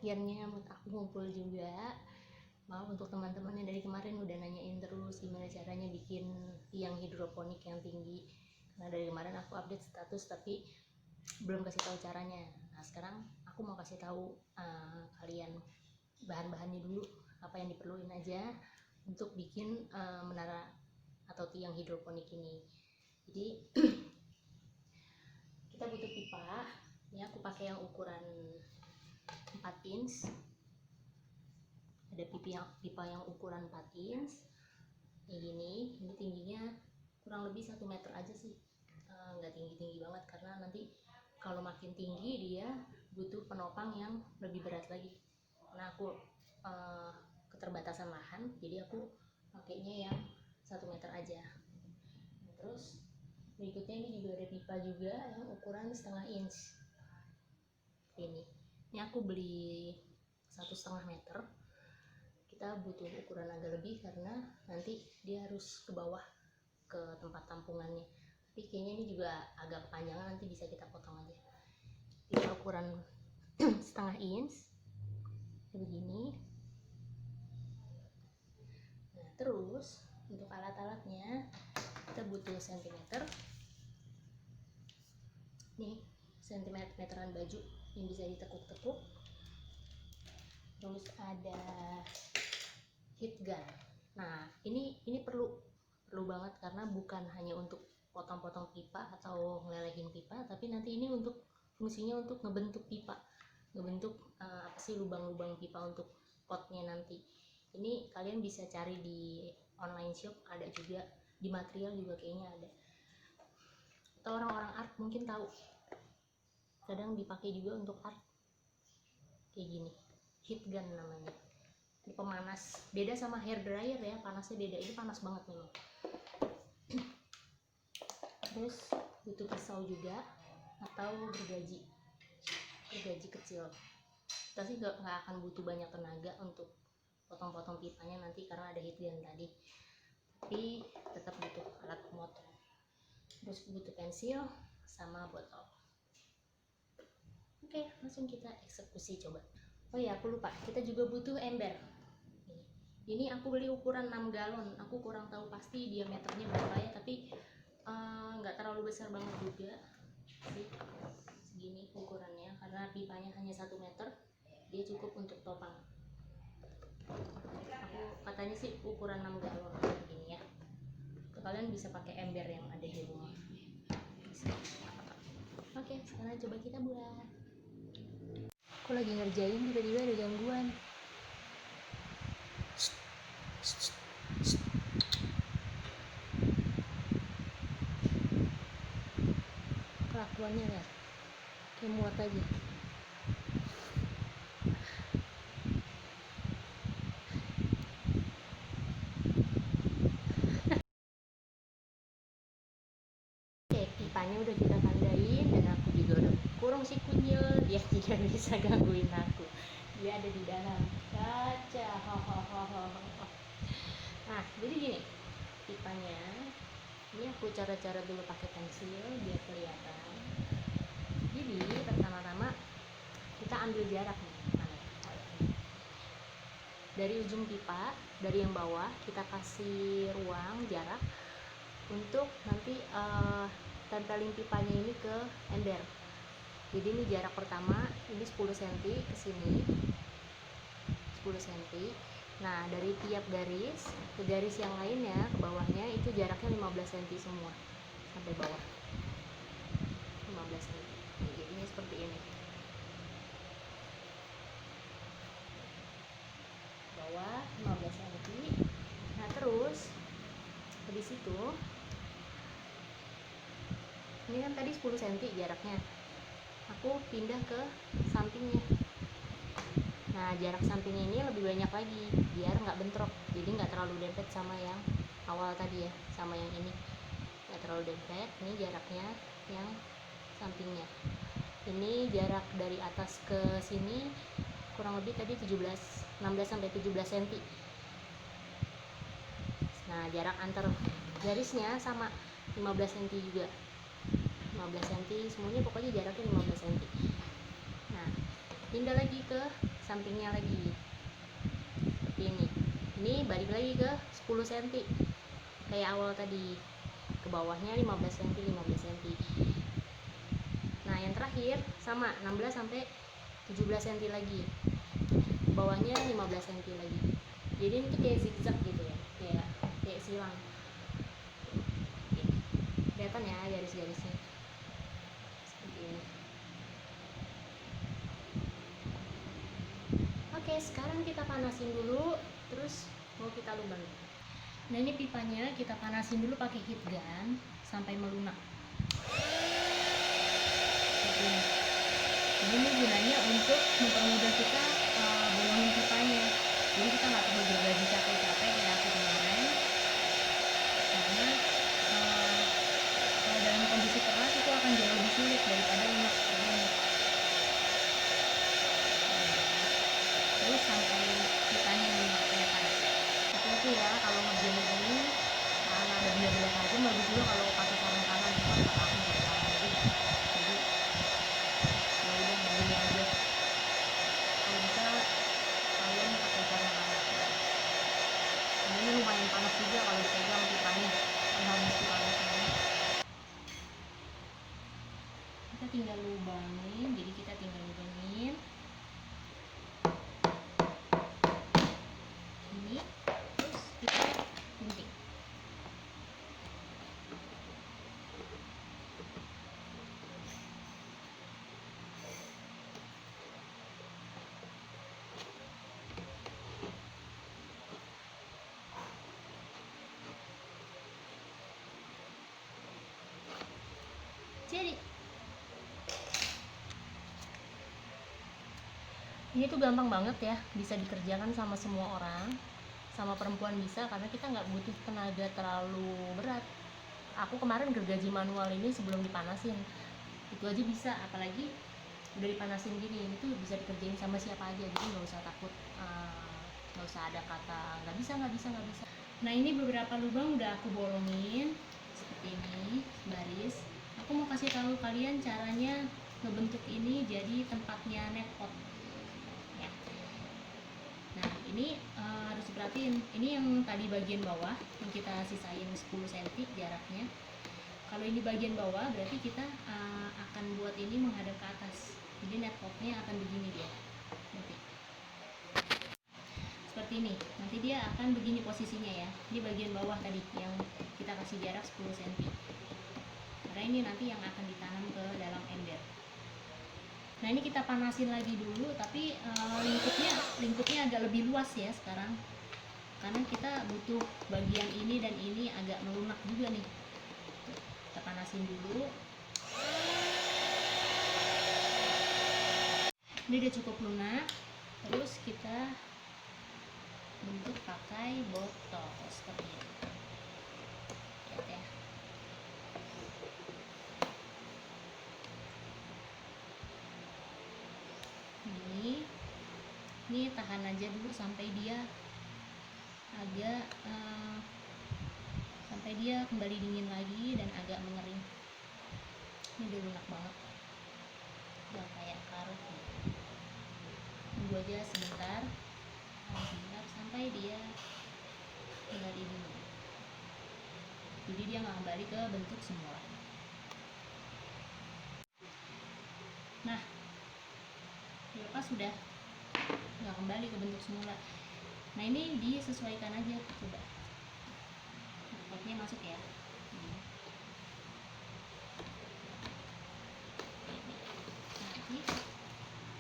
akhirnya aku ngumpul juga. Maaf untuk teman-teman yang dari kemarin udah nanyain terus gimana caranya bikin tiang hidroponik yang tinggi, karena dari kemarin aku update status tapi belum kasih tahu caranya. Nah sekarang aku mau kasih tahu kalian bahan-bahannya dulu, apa yang diperluin aja untuk bikin menara atau tiang hidroponik ini. Jadi kita butuh pipa. Ini aku pakai yang ukuran 4 inch. Ada pipa yang ukuran 4 inch kayak gini. Ini tingginya kurang lebih 1 meter aja sih, nggak tinggi-tinggi banget karena nanti kalau makin tinggi dia butuh penopang yang lebih berat lagi. Karena aku keterbatasan lahan, jadi aku pakainya yang 1 meter aja. Nah, terus berikutnya ini juga ada pipa juga yang ukuran 1/2 inch. Ini aku beli 1,5 meter. Kita butuh ukuran agak lebih karena nanti dia harus ke bawah ke tempat tampungannya. Tapi kayaknya ini juga agak kepanjangan, nanti bisa kita potong aja. Kita ukuran 1/2 inch begini. Nah terus untuk alat-alatnya kita butuh sentimeter. Nih sentimeteran baju yang bisa ditekuk-tekuk. Terus ada heat gun. Nah ini perlu banget karena bukan hanya untuk potong-potong pipa atau ngelelehin pipa, tapi nanti ini untuk fungsinya untuk ngebentuk pipa, ngebentuk apa sih lubang-lubang pipa untuk potnya nanti. Ini kalian bisa cari di online shop, ada juga di material juga kayaknya ada. Atau orang-orang art mungkin tahu, kadang dipakai juga untuk art kayak gini. Heat gun namanya. Ini pemanas, beda sama hair dryer ya, panasnya beda. Ini panas banget memang. Terus butuh pisau juga atau gergaji kecil. Kita sih nggak akan butuh banyak tenaga untuk potong-potong pipanya nanti karena ada heat gun tadi, tapi tetap butuh alat pemotong. Terus butuh pensil sama botol. Oke, langsung kita eksekusi coba. Oh ya, aku lupa, kita juga butuh ember. Ini aku beli ukuran 6 galon. Aku kurang tahu pasti diameternya berapa ya, tapi nggak terlalu besar banget juga sih. Segini ukurannya, karena pipanya hanya 1 meter, dia cukup untuk topang. Aku katanya sih ukuran 6 galon begini ya. Kalian bisa pakai ember yang ada di rumah. Oke, sekarang coba kita buat. Aku lagi ngerjain, tiba-tiba ada gangguan. Kelakuannya ya kayak muat aja. Oke, pipanya udah kita tandain dan aku juga udah kurung si kunyil, dia tidak bisa gangguin aku. Dia ada di dalam kaca. Nah, jadi gini pipanya. Ini aku cara-cara dulu pakai pensil biar kelihatan. Jadi pertama-tama kita ambil jarak nih. Dari ujung pipa, dari yang bawah kita kasih ruang jarak untuk nanti tempelin pipanya ini ke ember. Jadi ini jarak pertama, ini 10 cm ke sini, 10 cm. Nah dari tiap garis ke garis yang lainnya ke bawahnya itu jaraknya 15 cm semua sampai bawah, 15 cm. Jadinya seperti ini, bawah 15 cm. Nah terus habis itu ini kan tadi 10 cm jaraknya, aku pindah ke sampingnya. Nah jarak sampingnya ini lebih banyak lagi biar nggak bentrok, jadi nggak terlalu dempet sama yang awal tadi ya, sama yang ini nggak terlalu dempet. Ini jaraknya yang sampingnya. Ini jarak dari atas ke sini kurang lebih tadi 16 sampai 17 cm. Nah jarak antar garisnya sama 15 cm juga, 15 cm semuanya, pokoknya jaraknya 15 cm. Nah pindah lagi ke sampingnya lagi seperti ini balik lagi ke 10 cm kayak awal tadi, ke bawahnya 15 cm 15 cm. Nah yang terakhir sama 16 sampai 17 cm lagi, ke bawahnya 15 cm lagi. Jadi ini tuh kayak zigzag gitu ya, kayak silang. Kelihatan ya garis-garisnya seperti ini. Oke, sekarang kita panasin dulu, terus mau kita lubang. Nah ini pipanya kita panasin dulu pakai heat gun sampai melunak. Ini gunanya untuk mempermudah kita bolongin pipanya. Jadi kita nggak perlu gergaji capek-capek kayak aku kemarin, karena kalau dalam kondisi keras itu akan jauh lebih sulit daripada lunak seperti ini. Terus sampai pipanya lunak kelihatan. Hati-hati ya kalau ngerjain ini, karena ada benda-benda tajam, bagus juga kalau pakai sarung tangan. Cuma kalau aku nggak tangan jadi ya udah begini aja. Kalau bisa kalian pakai sarung tangan. Nah, ini lumayan panas juga kalau dipegang pipanya, harus dipanas. Kita tinggal lubangin, jadi kita tinggal lubangin ini, terus kita gunting. Jadi ini tuh gampang banget ya, bisa dikerjakan sama semua orang, sama perempuan bisa, karena kita nggak butuh tenaga terlalu berat. Aku kemarin gergaji manual ini sebelum dipanasin itu aja bisa, apalagi udah dipanasin gini, ini tuh bisa dikerjain sama siapa aja, jadi nggak usah takut, nggak usah ada kata nggak bisa. Nah ini beberapa lubang udah aku bolongin seperti ini baris. Aku mau kasih tahu kalian caranya ngebentuk ini jadi tempatnya netpot. Nah ini harus diperhatiin, ini yang tadi bagian bawah yang kita sisain 10 cm jaraknya. Kalau ini bagian bawah berarti kita akan buat ini menghadap ke atas, jadi netpotnya akan begini dia nanti. Seperti ini, nanti dia akan begini posisinya ya. Ini bagian bawah tadi yang kita kasih jarak 10 cm, karena ini nanti yang akan ditanam ke dalam ember. Nah ini kita panasin lagi dulu, tapi lingkupnya agak lebih luas ya sekarang, karena kita butuh bagian ini dan ini agak melunak juga nih. Kita panasin dulu. Ini udah cukup lunak. Terus kita bentuk pakai botol seperti ini. Lihat ya. Ini tahan aja dulu sampai dia agak sampai dia kembali dingin lagi dan agak mengering. Ini udah lunak banget, udah kayak karut nih. Tunggu aja sebentar sampai dia kembali dingin, jadi dia nggak kembali ke bentuk semula. Nah dilepas sudah nggak kembali ke bentuk semula. Nah ini disesuaikan aja, coba potnya masuk ya. Nanti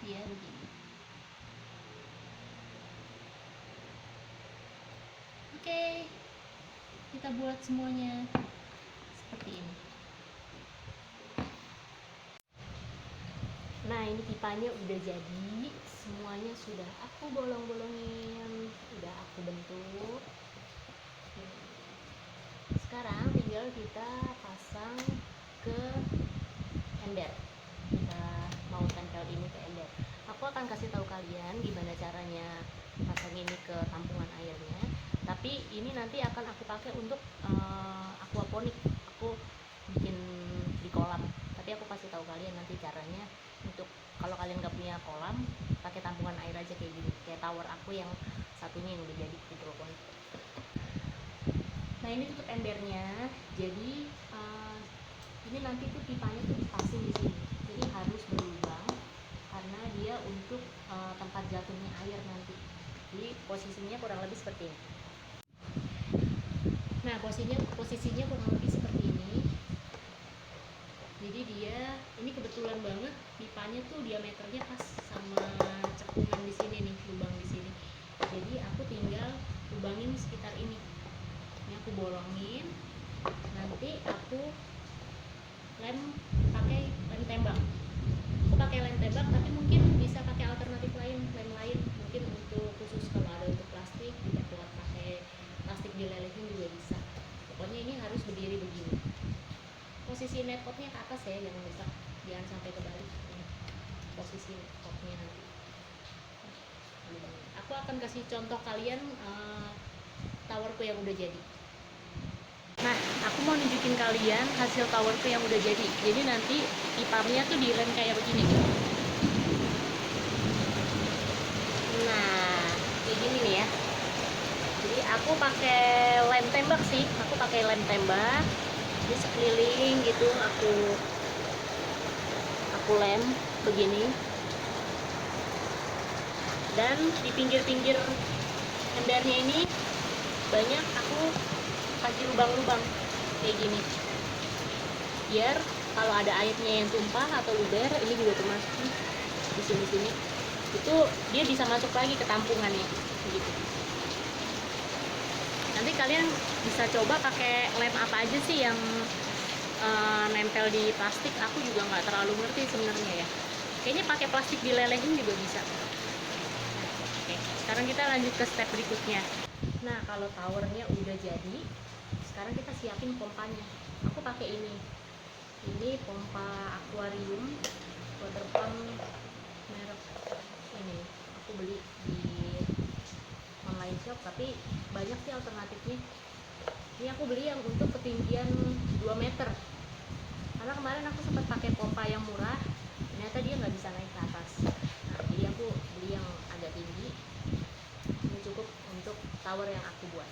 dia begini. Oke, kita buat semuanya seperti ini. Nah ini pipanya udah jadi, semuanya sudah aku bolong-bolongin, udah aku bentuk. Sekarang tinggal kita pasang ke ember. Kita mau tempel ini ke ember. Aku akan kasih tahu kalian gimana caranya pasang ini ke tampungan airnya. Tapi ini nanti akan aku pakai untuk aquaponik. Aku bikin di kolam. Tapi aku kasih tahu kalian nanti caranya untuk kalau kalian nggak punya kolam, pakai tampungan air aja kayak gini, kayak tower aku yang satunya yang udah jadi hidroponik. Nah ini tutup embernya. Jadi ini nanti tuh pipanya tuh dipasang di sini, jadi harus berlubang karena dia untuk tempat jatuhnya air nanti. Jadi posisinya kurang lebih seperti ini. Nah posisinya kurang lebih seperti ini. Jadi dia ini kebetulan banget pipanya tuh diameternya pas sama cekungan di sini nih, lubang di sini. Jadi aku tinggal lubangin sekitar ini. Ini aku bolongin. Nanti aku lem pakai lem tembak. Aku pakai lem tembak, tapi mungkin bisa pakai alternatif lain, lem lain. Mungkin untuk khusus kalau ada untuk plastik, tidak buat pakai plastik dilelehin juga bisa. Pokoknya ini harus berdiri begini. Posisi netpotnya ke atas ya, jangan bisa, jangan sampai kebalik. Ini posisi netpotnya nanti. Aku akan kasih contoh kalian towerku yang udah jadi. Nah, aku mau nunjukin kalian hasil towerku yang udah jadi. Jadi nanti pipanya tuh direm kayak begini. Nah, kayak gini nih ya. Jadi aku pakai lem tembak sih. Aku pakai lem tembak. Di sekeliling gitu aku lem begini. Dan di pinggir-pinggir embernya ini banyak aku kasih lubang-lubang kayak gini, biar kalau ada airnya yang tumpah atau luber, ini juga termasuk di sini-sini, itu dia bisa masuk lagi ke tampungannya gitu. Nanti kalian bisa coba pakai lem apa aja sih yang nempel di plastik. Aku juga nggak terlalu ngerti sebenarnya ya, kayaknya pakai plastik dilelehin juga bisa. Oke, sekarang kita lanjut ke step berikutnya. Nah, kalau towernya udah jadi, sekarang kita siapin pompanya. Aku pakai ini pompa akuarium water pump merek ini. Aku beli di online shop, tapi banyak sih alternatifnya. Ini aku beli yang untuk ketinggian 2 meter, karena kemarin aku sempat pakai pompa yang murah, ternyata dia nggak bisa naik ke atas. Nah, jadi aku beli yang agak tinggi. Ini cukup untuk tower yang aku buat.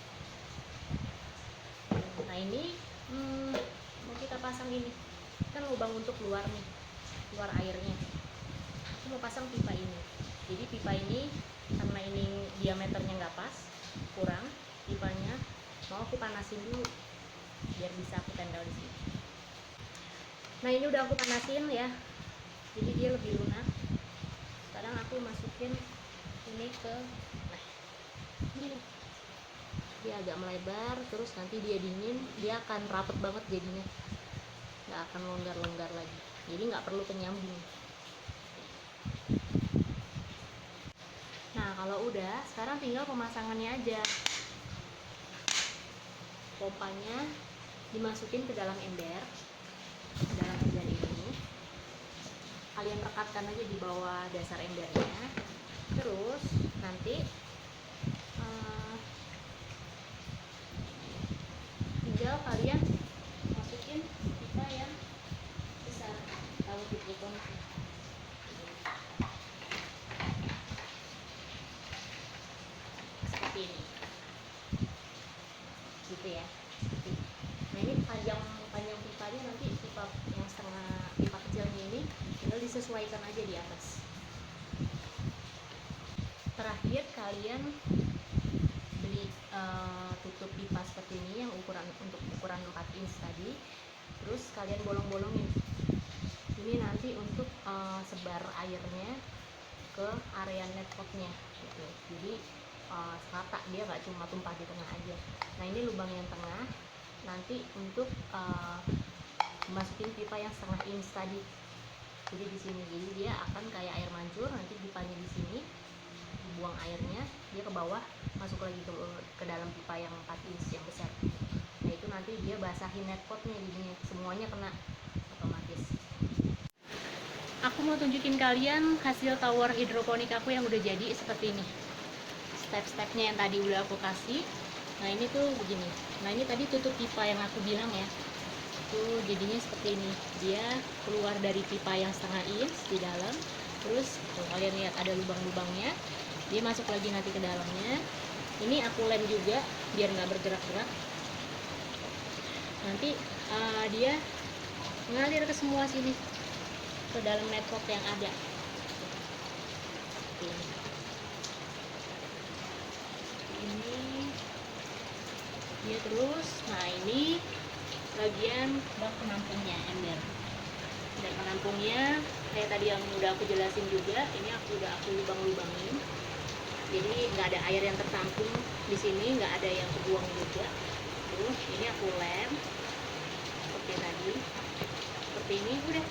Nah ini mau kita pasang ini, kan lubang untuk keluar nih, keluar airnya. Aku mau pasang pipa ini. Jadi pipa ini karena ini diameternya nggak pas, kurang pipanya, mau aku panasin dulu biar bisa aku tempel di sini. Nah ini udah aku panasin ya, jadi dia lebih lunak. Sekarang aku masukin ini ke, nah ini dia agak melebar, terus nanti dia dingin, dia akan rapet banget jadinya, nggak akan longgar-longgar lagi, jadi nggak perlu penyambung. Nah kalau udah, sekarang tinggal pemasangannya aja. Pompanya dimasukin ke dalam ember, ini kalian rekatkan aja di bawah dasar embernya. Terus nanti tinggal kalian masukin pipa yang besar, tahu hidroponik seperti ini, gitu ya. Nah ini panjang pipanya, nanti pipa yang setengah, pipa kecilnya ini tinggal disesuaikan aja di atas. Terakhir kalian beli tutup pipa seperti ini yang untuk ukuran 4 inch tadi, terus kalian bolong-bolongin ini nanti untuk sebar airnya ke area netpotnya gitu. Jadi serata, dia nggak cuma tumpah di tengah aja. Nah ini lubang yang tengah nanti untuk masukin pipa yang setengah inch tadi. Jadi di sini, jadi dia akan kayak air mancur, nanti pipanya di sini, dibuang airnya, dia ke bawah, masuk lagi ke dalam pipa yang 4 inch yang besar. Nah itu nanti dia basahin netpotnya, jadinya semuanya kena otomatis. Aku mau tunjukin kalian hasil tower hidroponik aku yang udah jadi seperti ini. Step-stepnya yang tadi udah aku kasih. Nah ini tuh begini. Nah ini tadi tutup pipa yang aku bilang ya, tuh jadinya seperti ini. Dia keluar dari pipa yang setengah inch di dalam, Terus kalau kalian lihat ada lubang-lubangnya, dia masuk lagi nanti ke dalamnya. Ini aku lem juga biar nggak bergerak-gerak. Nanti dia ngalir ke semua sini, ke dalam network yang ada. Ini dia terus. Nah, ini bagian bak penampungnya, ember. Dan penampungnya kayak tadi yang udah aku jelasin juga, ini udah aku lubang-lubangin. Jadi nggak ada air yang tertampung di sini, nggak ada yang kebuang juga. Terus ini aku lem seperti tadi, seperti ini. Udah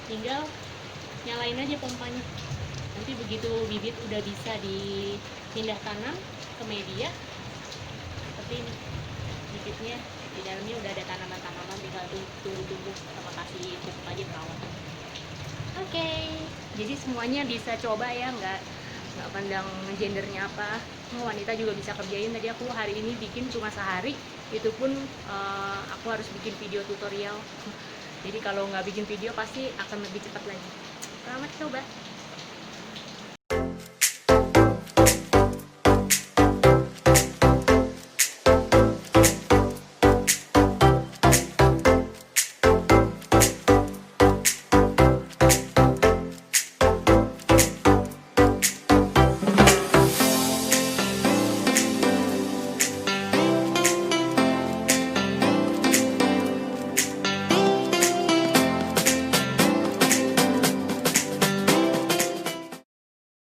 tinggal nyalain aja pompanya. Nanti begitu bibit udah bisa dipindah tanam ke media seperti ini, bibitnya di dalamnya udah ada tanaman-tanaman, tinggal tumbuh sama kasih pupuk aja perawat. Oke, jadi semuanya bisa coba ya, nggak pandang gendernya apa. Wanita juga bisa kerjain. Tadi aku hari ini bikin cuma sehari, itu pun aku harus bikin video tutorial. Jadi kalau nggak bikin video pasti akan lebih cepat lagi. Selamat coba.